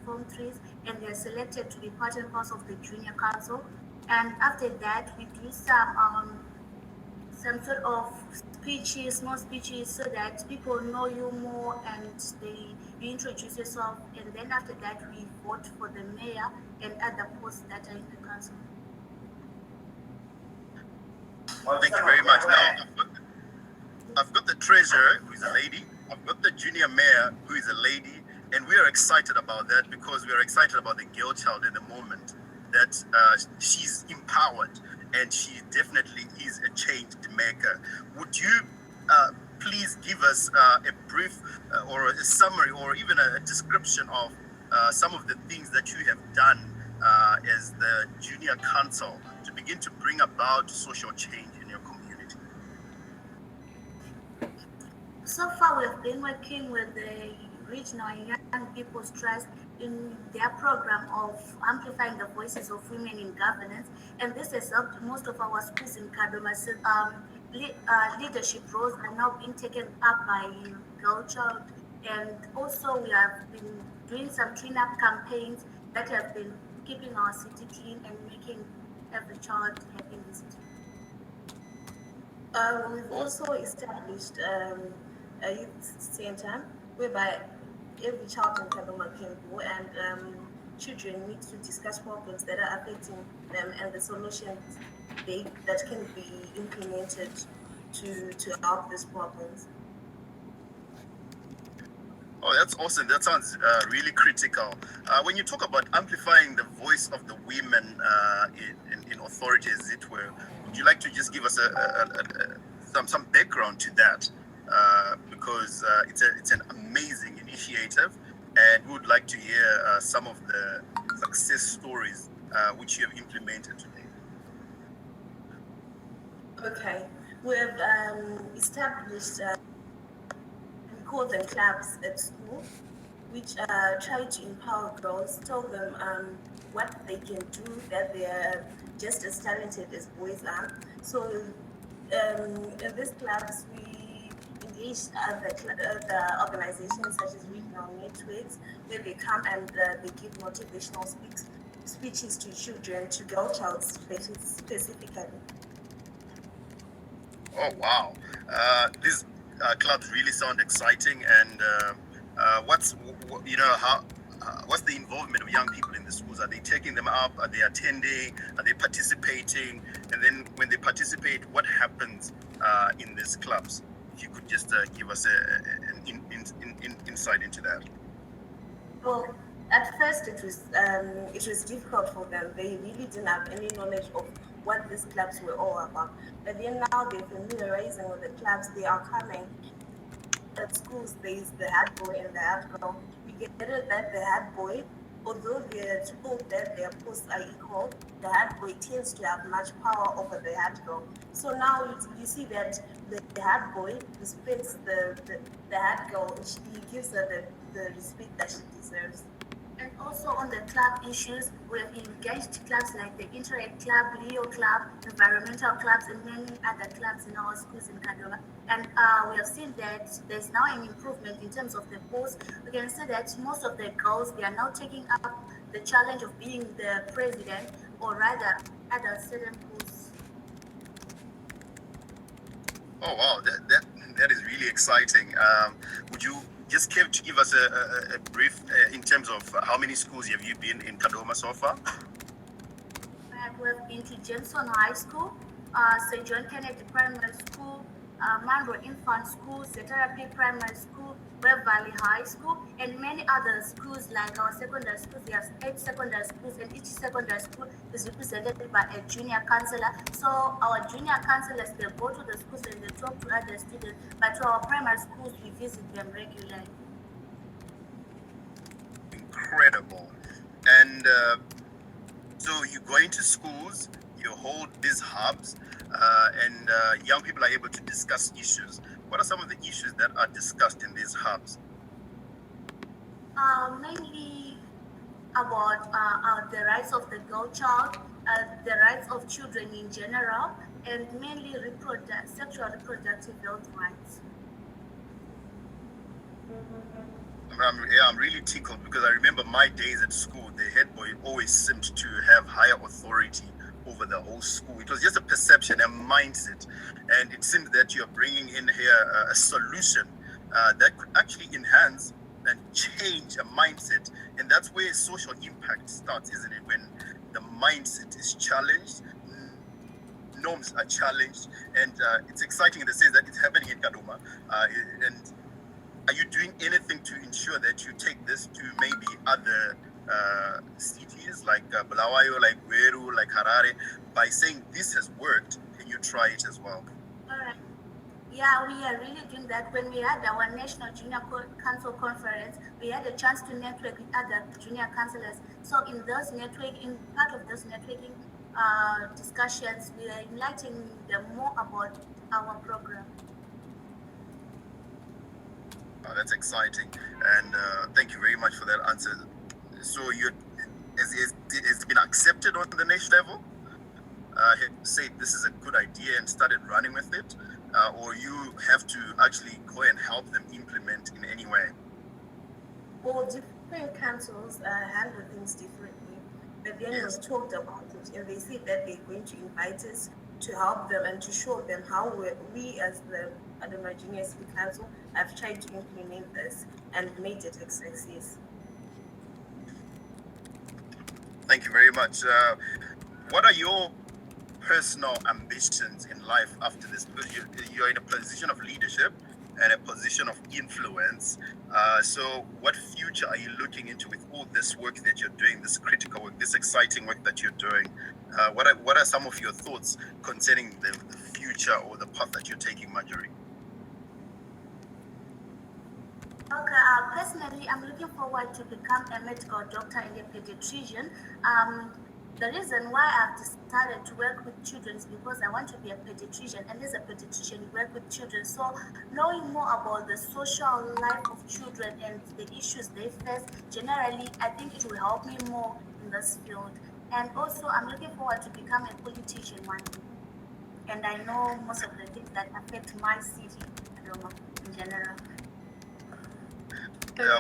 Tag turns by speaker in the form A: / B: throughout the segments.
A: Form 3s, and they're selected to be part and parcel of the Junior Council. And after that, we do some sort of speeches, small speeches, so that people know you more and you introduce yourself. And then after that, we vote for the mayor and other posts that are in the council.
B: Thank you very much. Now, I've got the treasurer, who is a lady. I've got the junior mayor, who is a lady. And we are excited about that because we are excited about the girl child at the moment, that she's empowered and she definitely is a change maker. Would you please give us a brief or a summary or even a description of some of the things that you have done as the junior council to begin to bring about social change in your community?
A: So far, we've been working with the Regional Young People's Trust in their program of amplifying the voices of women in governance, and this has helped most of our schools in Kadoma. So, leadership roles are now being taken up by girl child, and also we have been doing some cleanup campaigns that have been keeping our city clean and making every child happy in the city.
C: We've also established a youth center whereby every child in Kadoma can go, and children need to discuss problems that are affecting them and the solutions that can be implemented to help these problems.
B: Oh, that's awesome. That sounds really critical. When you talk about amplifying the voice of the women in authority, as it were, would you like to just give us some background to that? Because it's an amazing initiative, and we would like to hear some of the success stories which you have implemented today.
C: Okay, we have established, we call them clubs at school, which try to empower girls, tell them what they can do, that they are just as talented as boys are. So in these clubs, we engage the organizations such as regional networks, where they come and they give motivational speeches to children, to girl child specifically.
B: Oh wow, these clubs really sound exciting. And what's the involvement of young people in the schools? Are they taking them up? Are they attending? Are they participating? And then when they participate, what happens in these clubs? If you could just give us an insight into that.
C: Well, at first it was difficult for them. They really didn't have any knowledge of what these clubs were all about. But then now they're familiarizing with the clubs. They are coming. At schools, there is the head boy and the head girl. We get it that the head boy, although they're told that their posts are equal, the head boy tends to have much power over the head girl. So now you see that the head boy respects the head girl. He gives her the respect that she deserves.
A: And also on the club issues, we have engaged clubs like the Interact Club, Leo Club, environmental clubs, and many other clubs in our schools in Kadoma. And we have seen that there's now an improvement in terms of the posts. We can say that most of the girls, they are now taking up the challenge of being the president, or rather, at a certain posts.
B: Oh wow, that is really exciting. Would you just care to give us a brief in terms of how many schools have you been in Kadoma so far?
A: We have been to Jameson High School, St. John Kennedy Primary School, Manro Infant School, Seterapi Primary School, Webb Valley High School, and many other schools like our secondary schools. We have 8 secondary schools, and each secondary school is represented by a junior counselor. So our junior counselors, they go to the schools and they talk to other students, but to our primary schools, we visit them regularly.
B: Incredible. And so you go into schools, you hold these hubs, and young people are able to discuss issues. What are some of the issues that are discussed in these hubs?
A: Mainly about the rights of the girl child, the rights of children in general, and mainly sexual reproductive health rights.
B: I'm really tickled because I remember my days at school. The head boy always seemed to have higher authority over the whole school. It was just a perception, a mindset, and it seems that you're bringing in here a solution that could actually enhance and change a mindset, and that's where social impact starts, isn't it? When the mindset is challenged, norms are challenged, and it's exciting in the sense that it's happening in Kadoma, and are you doing anything to ensure that you take this to maybe other cities like Bulawayo, like Gweru, like Harare, by saying this has worked, can you try it as well?
A: All right. Yeah, we are really doing that. When we had our National Junior Council Conference, we had a chance to network with other junior councillors. So in part of those networking discussions, we are enlightening them more about our program.
B: That's exciting, and thank you very much for that answer. So it's been accepted on the national level? Say this is a good idea and started running with it, or you have to actually go and help them implement in any way?
C: Well, different councils handle things differently, but then it was talked about it, and they said that they're going to invite us to help them and to show them how we as the Kadoma Junior City Council have tried to implement this and made it a success.
B: Thank you very much. What are your personal ambitions in life after this? Because you're in a position of leadership and a position of influence. So what future are you looking into with all this work that you're doing, this critical work, this exciting work that you're doing? What are some of your thoughts concerning the future or the path that you're taking, Marjorie?
A: Okay, personally, I'm looking forward to become a medical doctor and a pediatrician. The reason why I've decided to work with children is because I want to be a pediatrician, and as a pediatrician, you work with children. So knowing more about the social life of children and the issues they face, generally, I think it will help me more in this field. And also, I'm looking forward to become a politician one day. And I know most of the things that affect my city, Kadoma, in general.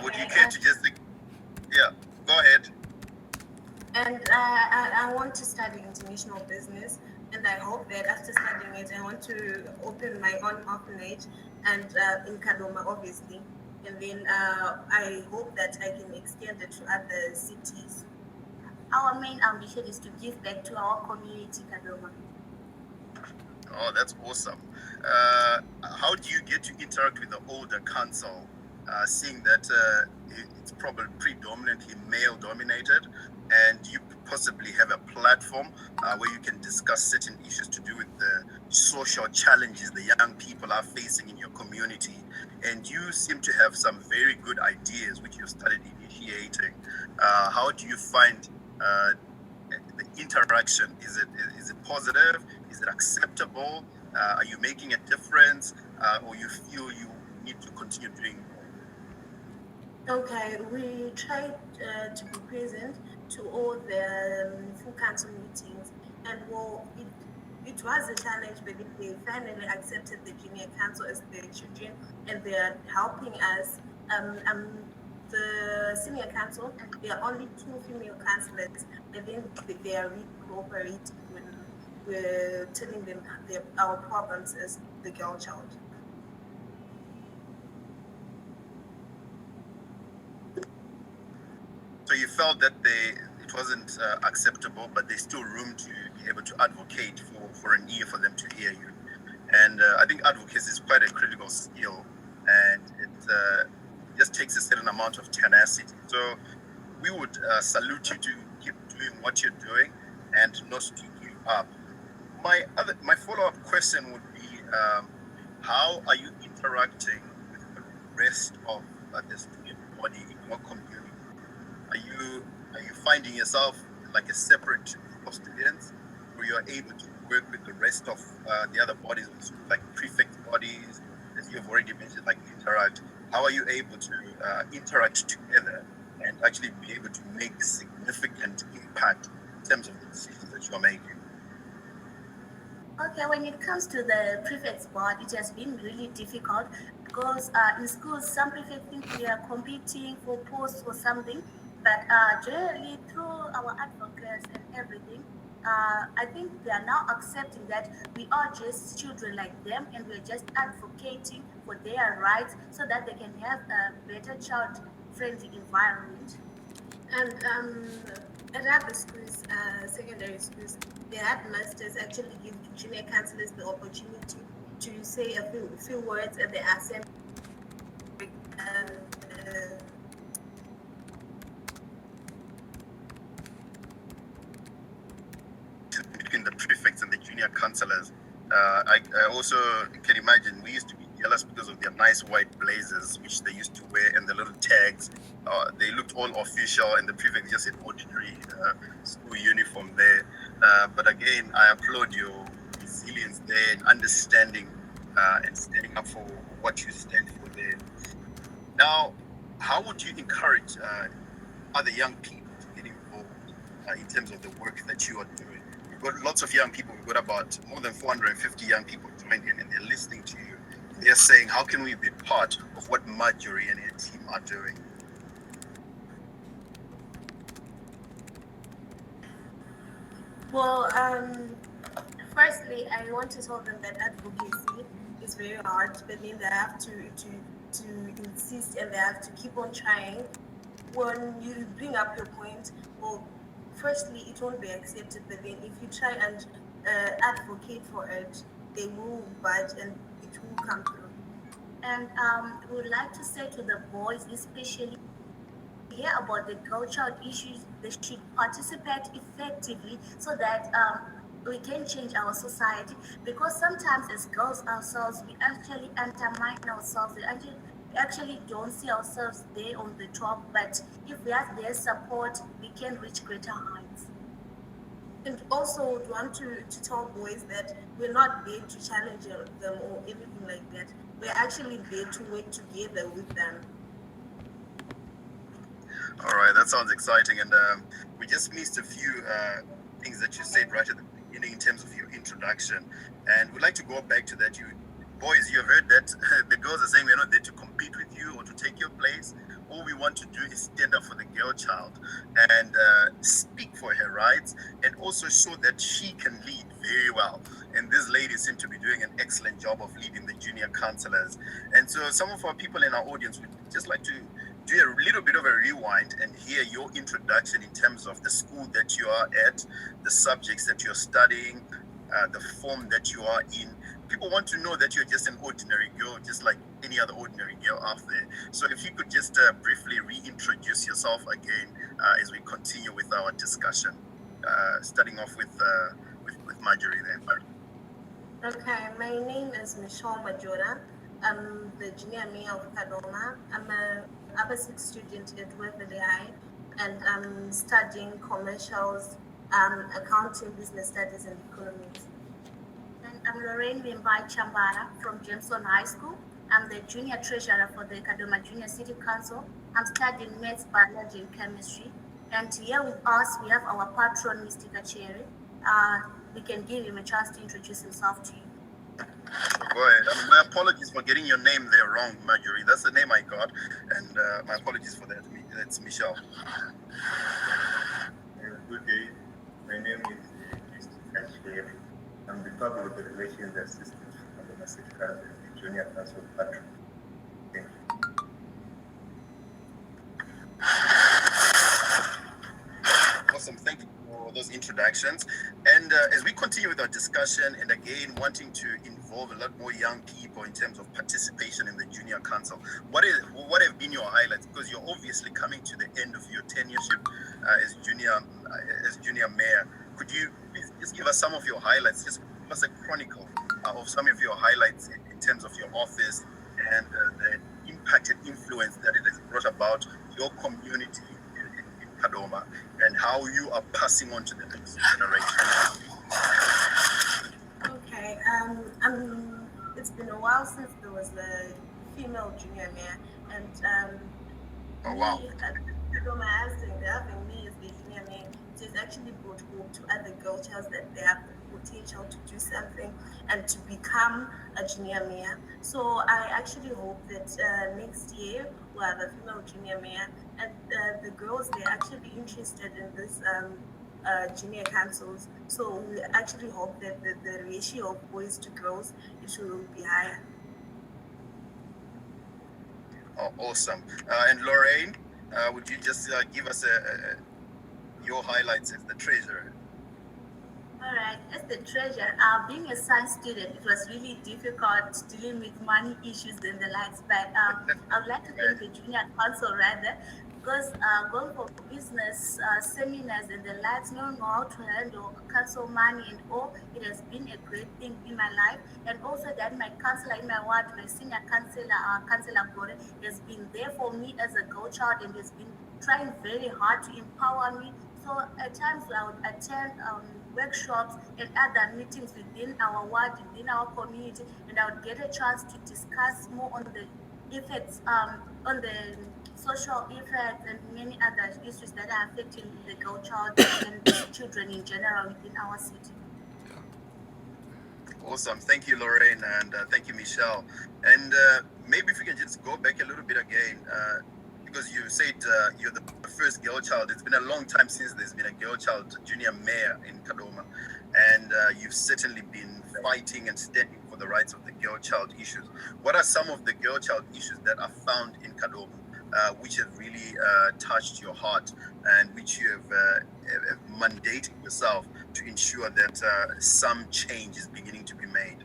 B: Would you care to just go ahead.
C: And I want to study international business, and I hope that after studying it, I want to open my own orphanage, and in Kadoma, obviously. And then I hope that I can extend it to other cities.
A: Our main ambition is to give back to our community, Kadoma.
B: Oh, that's awesome. How do you get to interact with the older council, seeing that it's probably predominantly male dominated, and you possibly have a platform where you can discuss certain issues to do with the social challenges the young people are facing in your community, and you seem to have some very good ideas which you've started initiating. How do you find the interaction? Is it positive? Is it acceptable? Are you making a difference, or you feel you need to continue doing more?
C: Okay, we tried to be present to all the full council meetings, and well, it was a challenge, but they finally accepted the junior council as their children, and they are helping us. The senior council, there are only 2 female councillors, but then they are really cooperating when we're telling them our problems as the girl child.
B: So you felt that it wasn't acceptable, but there's still room to be able to advocate for an ear for them to hear you. And I think advocacy is quite a critical skill, and it just takes a certain amount of tenacity. So we would salute you to keep doing what you're doing and not to give up. My follow-up question would be, how are you interacting with the rest of the student body in your community? Are you finding yourself like a separate group of students, or you are able to work with the rest of the other bodies, like prefect bodies, as you have already mentioned, like interact? How are you able to interact together and actually be able to make significant impact in terms of the decisions that you are making?
A: Okay, when it comes to the prefects board, it has been really difficult because in schools, some people think we are competing for posts or something, but generally through our advocates and everything, I think they are now accepting that we are just children like them and we're just advocating for their rights so that they can have a better child-friendly environment.
C: And at other schools, secondary schools, the headmasters actually give junior counselors the opportunity to say a few words at the assembly. And,
B: between the prefects and the junior counselors. I also can imagine we used to be jealous because of their nice white blazers, which they used to wear, and the little tags. They looked all official, and the prefect just an ordinary school uniform there. But again, I applaud your resilience there and understanding and standing up for what you stand for there. Now, how would you encourage other young people to get involved in terms of the work that you are doing? We've got lots of young people. We've got about more than 450 young people joined in, and they're listening to you. They're saying, how can we be part of what Marjorie and her team are doing?
C: well, firstly, I want to tell them that advocacy is very hard, but then they have to insist and they have to keep on trying. When you bring up your point, well, firstly, it won't be accepted, but then if you try and advocate for it, they will budge and it will come through.
A: And we would like to say to the boys, especially hear about the girl child issues, they should participate effectively so that we can change our society. Because sometimes as girls ourselves, we actually undermine ourselves. We actually don't see ourselves there on the top. But if we have their support, we can reach greater heights.
C: And also would want to tell boys that we're not there to challenge them or anything like that. We're actually there to work together with them.
B: All right, that sounds exciting. And we just missed a few things that you said right at the beginning in terms of your introduction. And we'd like to go back to that. You boys, you have heard that the girls are saying we're not there to compete with you or to take your place. All we want to do is stand up for the girl child and speak for her rights and also show that she can lead very well. And these ladies seem to be doing an excellent job of leading the junior counselors. And so some of our people in our audience would just like to do a little bit of a rewind and hear your introduction in terms of the school that you are at, the subjects that you're studying, the form that you are in. People want to know that you're just an ordinary girl, just like any other ordinary girl out there. So if you could just briefly reintroduce yourself again as we continue with our discussion, starting off with Marjorie then.
C: Okay, my name is Michelle Majora. I'm the junior mayor of Kadoma. I'm a upper six student at Waverley High, and I'm studying commercials, accounting, business studies, and economics.
A: And I'm Lorraine Wimbai Chambara from Jameson High School. I'm the junior treasurer for the Kadoma Junior City Council. I'm studying maths, biology, and chemistry. And here with us, we have our patron, Mr. Kacheri. We can give him a chance to introduce himself to you.
B: Go ahead. My apologies for getting your name there wrong, Marjorie. That's the name I got, and my apologies for that. It's Michelle.
D: Good day. My name is Mr. Kashiri. I'm the Public Relations Assistant for the City Council, the Junior Council Patron. Thank you.
B: Awesome. Thank you for those introductions. And as we continue with our discussion, and again, wanting to involve a lot more young people in terms of participation in the Junior Council, what have been your highlights? Because you're obviously coming to the end of your tenureship as junior mayor. Could you please just give us some of your highlights? Just give us a chronicle of some of your highlights in terms of your office and the impact and influence that it has brought about your community in Kadoma, and how you are passing on to the next generation.
C: Okay, it's been a while since there was a female junior mayor, and
B: Oh, wow.
C: Kadoma having me as the junior mayor, it has actually brought hope to other girl childs that they have potential to do something and to become a junior mayor. So I actually hope that next year we'll have a female junior mayor, and the girls, they're actually interested in this junior councils. So we actually hope that the ratio of boys to girls, it will be higher.
B: Oh, awesome. And Lorraine, would you just give us your highlights as the treasurer?
A: All right, as the treasurer, being a science student, it was really difficult dealing with money issues and the likes. But I would like to thank the junior council rather, because going for business seminars and the likes, knowing how to handle council money and all, it has been a great thing in my life. And also that my counselor in my ward, my senior counselor, Councillor Gore, has been there for me as a girl child and has been trying very hard to empower me. So at times I would attend workshops and other meetings within our ward, within our community, and I would get a chance to discuss more on the effects, on the social effects and many other issues that are affecting the girl child and children in general within our city.
B: Awesome. Thank you, Lorraine, and thank you, Michelle. And maybe if we can just go back a little bit again, because you said you're the first girl child. It's been a long time since there's been a girl child junior mayor in Kadoma, and you've certainly been fighting and standing for the rights of the girl child issues. What are some of the girl child issues that are found in Kadoma, which have really touched your heart and which you have mandated yourself to ensure that some change is beginning to be made?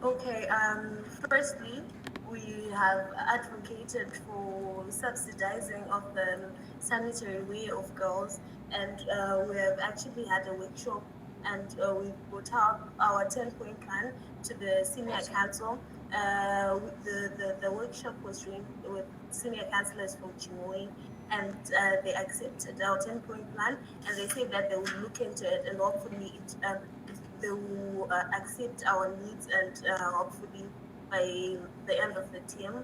C: Okay, firstly, we have advocated for subsidizing of the sanitary wear of girls, and we have actually had a workshop, and we put out our 10-point plan to the senior council. The workshop was run with senior councillors from Chimoy, and they accepted our 10-point plan, and they said that they would look into it, and hopefully they will accept our needs, and hopefully by the end of the term,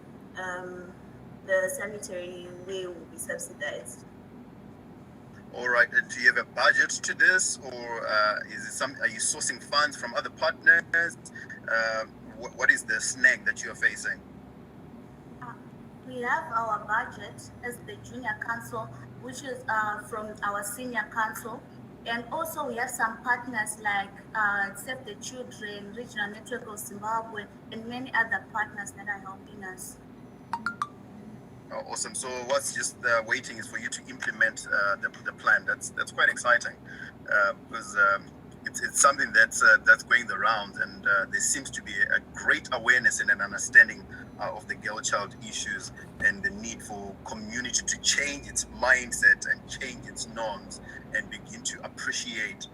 C: the sanitary way will be subsidized.
B: All right. And do you have a budget to this, or is it some? Are you sourcing funds from other partners? What is the snag that you're facing?
A: We have our budget as the junior council, which is from our senior council. And also we have some partners like Save the Children, Regional Network of Zimbabwe, and many other partners that are helping us.
B: Oh, awesome. So what's just waiting is for you to implement the plan. That's quite exciting, because it's something that's going the rounds, and there seems to be a great awareness and an understanding of the girl child issues and the need for community to change its mindset and change its norms and begin to appreciate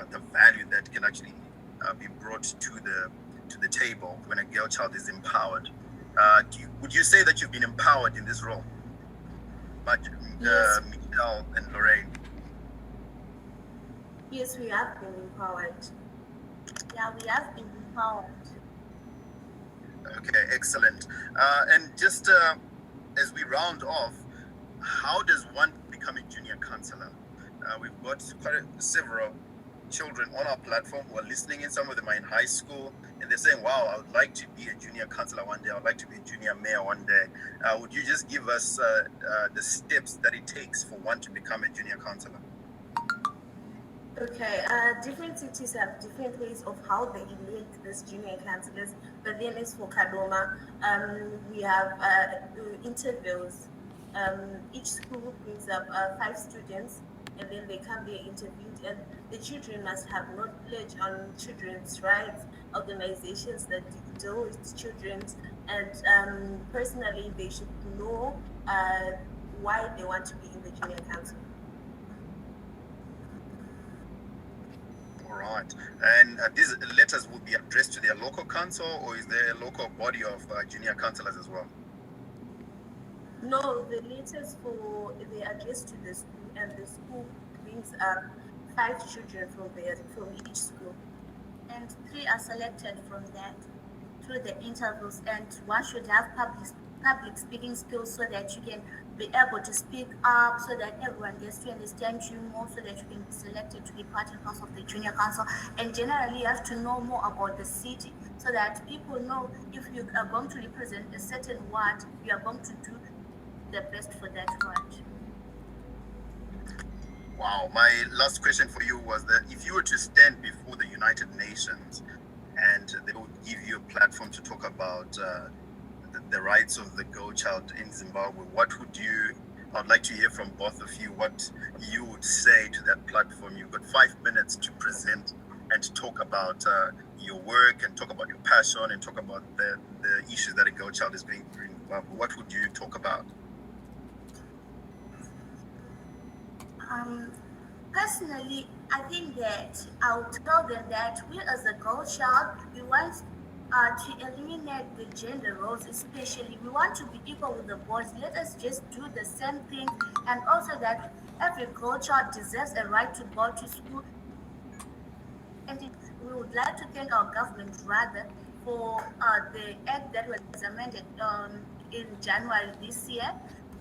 B: the value that can actually be brought to the table when a girl child is empowered. Would you say that you've been empowered in this role,
C: Yes.
B: Michelle and Lorraine?
C: Yes, we have been empowered.
A: Yeah, we have been empowered.
B: Okay, excellent. And just as we round off, how does one become a junior counselor? We've got several children on our platform who are listening in. Some of them are in high school, and they're saying, wow, I would like to be a junior counselor one day. I would like to be a junior mayor one day. Would you just give us the steps that it takes for one to become a junior counselor?
C: Okay, different cities have different ways of how they elect these junior councillors, but then as for Kadoma, we have interviews. Each school brings up 5 students, and then they come there interviewed, and the children must have knowledge on children's rights, organizations that deal with children, and personally they should know why they want to be in the junior council.
B: All right. And these letters will be addressed to their local council, or is there a local body of junior councillors as well?
C: No, the letters they addressed to the school, and the school brings up 5 children from each school.
A: And 3 are selected from that through the interviews, and one should have public public speaking skills so that you can be able to speak up, so that everyone gets to understand you more, so that you can be selected to be part and parcel of the junior council. And generally, you have to know more about the city so that people know if you are going to represent a certain ward, you are going to do the best for that ward.
B: Wow, my last question for you was that if you were to stand before the United Nations and they would give you a platform to talk about the rights of the girl child in Zimbabwe, I'd like to hear from both of you what you would say to that platform. You've got 5 minutes to present and to talk about your work and talk about your passion and talk about the issues that a girl child is going through in Zimbabwe. What would you talk about?
A: Personally, I think that I would tell them that we as a girl child, we want to eliminate the gender roles, especially. We want to be equal with the boys. Let us just do the same thing. And also that every girl child deserves a right to go to school. And we would like to thank our government rather for the act that was amended in January this year.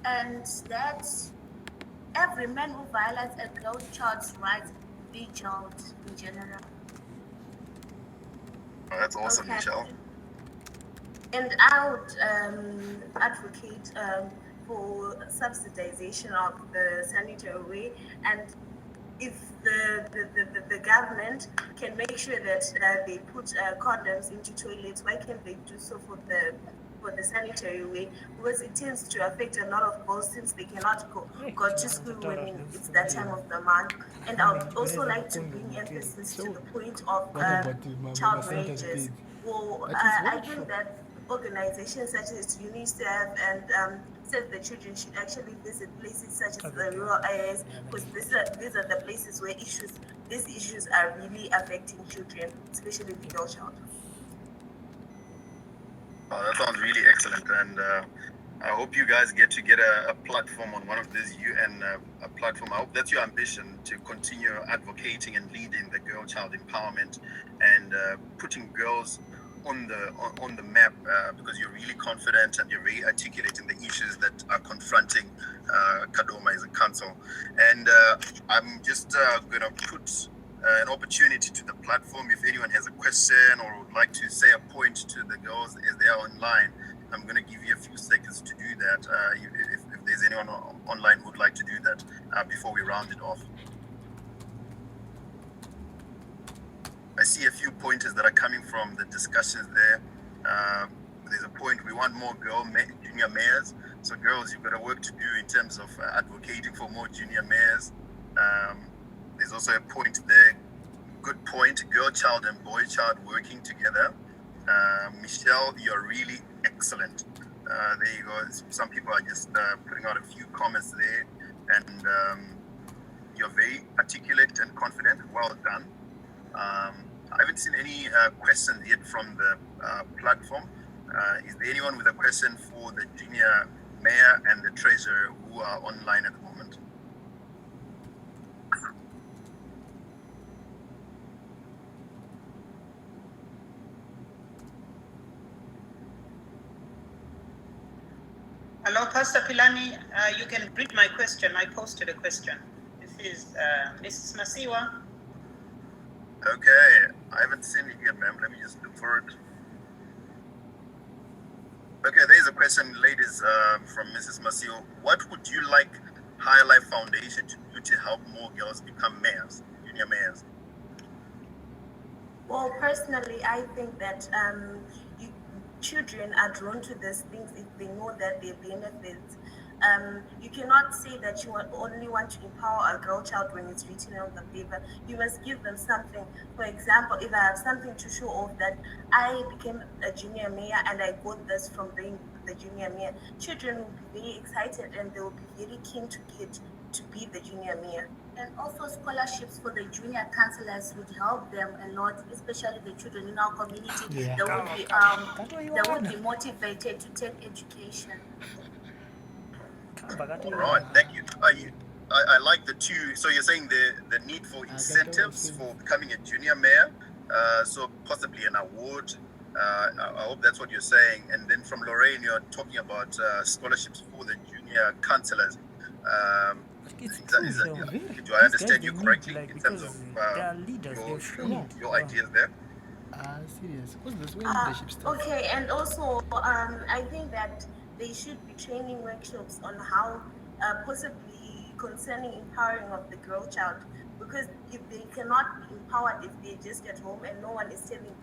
A: And that every man who violates a girl child's rights be jailed in general.
B: Oh, that's awesome,
C: Okay.
B: Michelle.
C: And I would advocate for subsidization of the sanitary way, and if the government can make sure that they put condoms into toilets, why can't they do so for the sanitary way? Because it tends to affect a lot of girls since they cannot go to school when it's that time of the month. And I would also like to bring emphasis to the point of child marriages. Well, I think that organizations such as UNICEF and Save the Children should actually visit places such as the rural areas, because these are the places where these issues are really affecting children, especially the girl child.
B: Oh, that sounds really excellent, and I hope you guys get a platform on one of these UN platform. I hope that's your ambition, to continue advocating and leading the girl child empowerment and putting girls on the map, because you're really confident and you're very articulate in the issues that are confronting Kadoma as a council. And I'm just going to put an opportunity to the platform. If anyone has a question or would like to say a point to the girls as they are online, I'm going to give you a few seconds to do that, if there's anyone online who would like to do that before we round it off. I see a few pointers that are coming from the discussions there. There's a point, we want more junior mayors. So girls, you've got a work to do in terms of advocating for more junior mayors. There's also a point there, good point, girl child and boy child working together. Michelle, you're really excellent. There you go. Some people are just putting out a few comments there, and you're very articulate and confident. Well done. I haven't seen any questions yet from the platform. Is there anyone with a question for the junior mayor and the treasurer who are online at the moment?
E: Hello, Pastor Pilani. You can read my question. I posted a question. This is Mrs. Masiwa.
B: Okay, I haven't seen it yet, ma'am. Let me just look for it. Okay, there's a question, ladies, from Mrs. Masio. What would you like Higher Life Foundation to do to help more girls become mayors, junior mayors?
C: Well, personally, I think that children are drawn to these things if they know that they benefit. You cannot say that you only want to empower a girl child when it's written on the paper. You must give them something. For example, if I have something to show off that I became a junior mayor and I got this from being the junior mayor, children will be very excited and they will be very keen to get to be the junior mayor.
A: And also scholarships for the junior councillors would help them a lot, especially the children in our community.
F: Yeah.
A: They would be motivated to take education.
B: All right, thank you. I like the two. So you're saying the need for incentives for becoming a junior mayor, so possibly an award I hope that's what you're saying. And then from Lorraine, you're talking about scholarships for the junior counselors.
F: It's
B: Is
F: true,
B: that,
F: so
B: do I
F: these guys,
B: understand
F: they
B: you
F: need,
B: correctly
F: like,
B: in terms
F: because
B: of
F: they are leaders, they
B: your,
F: need.
B: your ideas there?
G: Serious. Because that's where leadership starts.
C: Okay, and also I think that they should be training workshops on how possibly concerning empowering of the girl child, because if they cannot be empowered if they just get home and no one is telling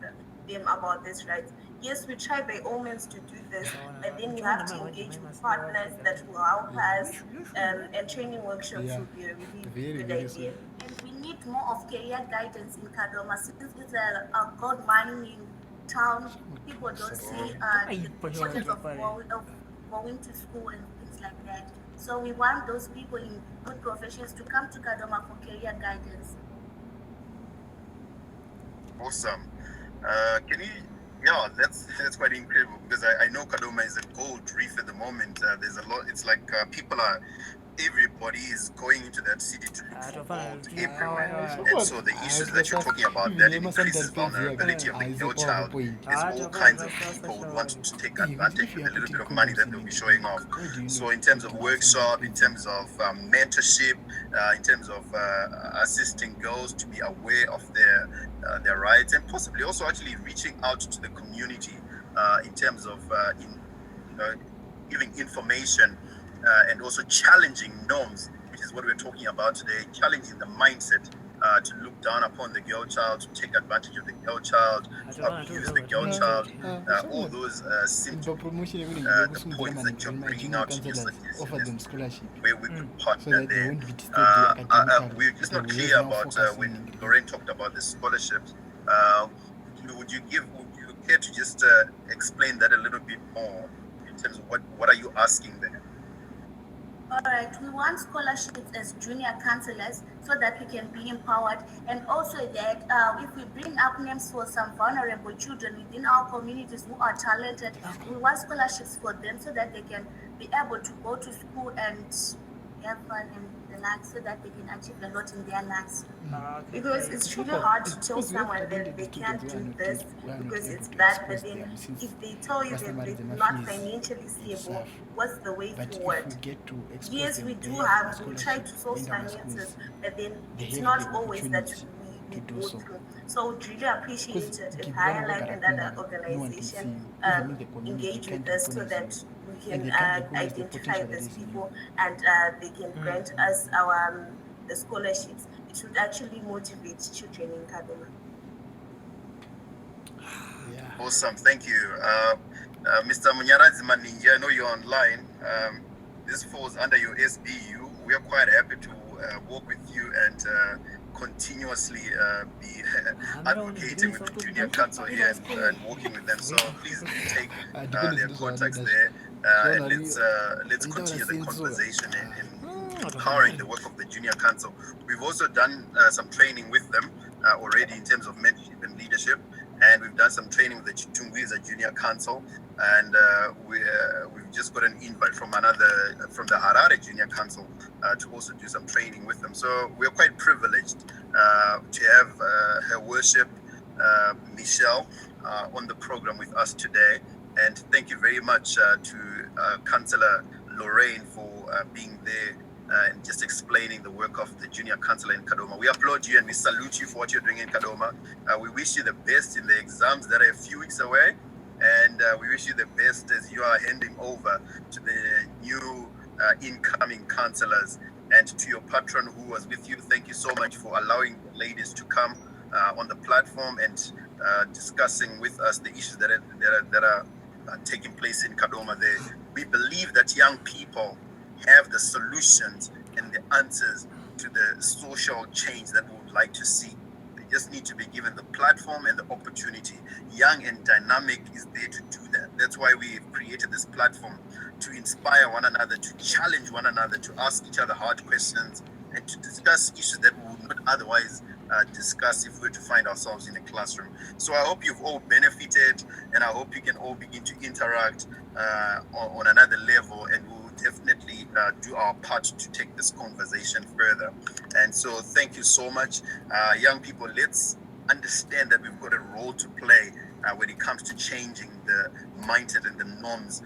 C: them about this, right? Yes, we try by all means to do this, but then you have to engage with partners that will help us, and training workshops
G: Yeah.
C: would be a really
G: Very,
C: good
G: very
C: idea.
A: And we need more of career guidance in Kadoma since it's a gold mining town. People don't see the importance of going to school and things like that. So we want those people in good professions to come to Kadoma for career guidance.
B: Awesome. Can you? Yeah, that's quite incredible because I know Kadoma is a gold reef at the moment. There's a lot. It's like people are. Everybody is going into that city to look for gold everywhere, and so the issues that you're talking about that increases vulnerability of the girl child. There's all kinds of people who want to take advantage of the little bit of money that they'll be showing off. So in terms of workshop, in terms of mentorship, in terms of assisting girls to be aware of their rights, and possibly also actually reaching out to the community in terms of giving information and also challenging norms, which is what we're talking about today, challenging the mindset to look down upon the girl child, to take advantage of the girl child, to abuse the girl child, all those simple the points that you're bringing out in your
G: offer them
B: suggestions,
G: scholarship
B: where we could
G: so
B: partner
G: that they
B: there.
G: won't be disturbed academically.
B: We're just not
G: They will
B: clear
G: now
B: about
G: focus
B: when
G: on
B: Lorraine talked about the scholarships. Would you care to just explain that a little bit more in terms of what are you asking there?
A: All right, we want scholarships as junior counselors so that we can be empowered, and also that if we bring up names for some vulnerable children within our communities who are talented, we want scholarships for them so that they can be able to go to school and have fun and relax so that they can achieve a lot in their lives.
C: Because it's really hard to tell someone that they can't do this because it's bad, but then if they tell you that they're not financially stable, what's the way
G: But
C: forward?
G: if we get to expose
C: Yes,
G: them,
C: we
G: they
C: do
G: have
C: we try to
G: scholarships
C: source
G: in our
C: finances,
G: schools.
C: but then
G: They
C: it's
G: have
C: not
G: the
C: always that
G: opportunity
C: we
G: to do
C: go
G: so.
C: through. So we'd really appreciate it if Higher Life and other
G: No one can see
C: organization
G: you. Even in the community,
C: engage
G: they
C: with
G: can't
C: us so
G: recognize
C: that
G: you.
C: we
G: And
C: can
G: they can't recognize the
C: identify
G: potential that
C: these
G: is in you.
C: people and they can grant us our the scholarships. It should actually motivate children in Kadoma.
G: Yeah.
B: Awesome, thank you. Mr. Munyaradzi Maninja, I know you're online. This falls under your SBU. We are quite happy to work with you and continuously be advocating with the junior council here and working with them. So please take their contacts there and let's continue the conversation in empowering the work of the junior council. We've also done some training with them already in terms of mentorship and leadership. And we've done some training with the Chitungwiza Junior Council, and we've just got an invite from the Harare Junior Council to also do some training with them. So we're quite privileged to have Her Worship Michelle on the program with us today. And thank you very much to Councillor Lorraine for being there and just explaining the work of the junior councillor in Kadoma. We applaud you and we salute you for what you're doing in Kadoma. We wish you the best in the exams that are a few weeks away, and we wish you the best as you are handing over to the new incoming councillors. And to your patron who was with you, thank you so much for allowing the ladies to come on the platform and discussing with us the issues that are taking place in Kadoma. We believe that young people have the solutions and the answers to the social change that we would like to see. They just need to be given the platform and the opportunity. Young and dynamic is there to do that. That's why we've created this platform, to inspire one another, to challenge one another, to ask each other hard questions, and to discuss issues that we would not otherwise discuss if we were to find ourselves in a classroom. So I hope you've all benefited, and I hope you can all begin to interact on another level, and we'll definitely do our part to take this conversation further. And so thank you so much. Young people, let's understand that we've got a role to play when it comes to changing the mindset and the norms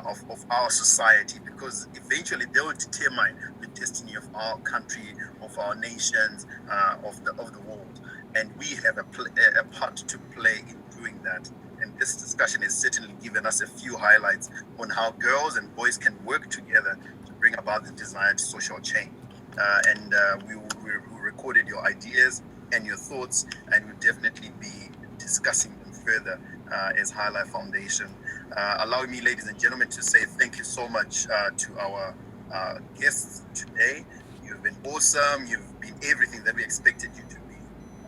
B: of our society, because eventually they will determine the destiny of our country, of our nations, of the world. And we have a part to play in doing that. And this discussion has certainly given us a few highlights on how girls and boys can work together to bring about the desired social change. We recorded your ideas and your thoughts, and we'll definitely be discussing them further as Highlight Foundation. Allow me, ladies and gentlemen, to say thank you so much to our guests today. You've been awesome. You've been everything that we expected you to be.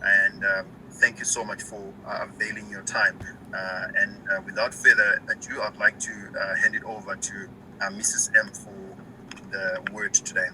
B: And thank you so much for availing your time. Without further ado, I'd like to hand it over to Mrs. M for the word today.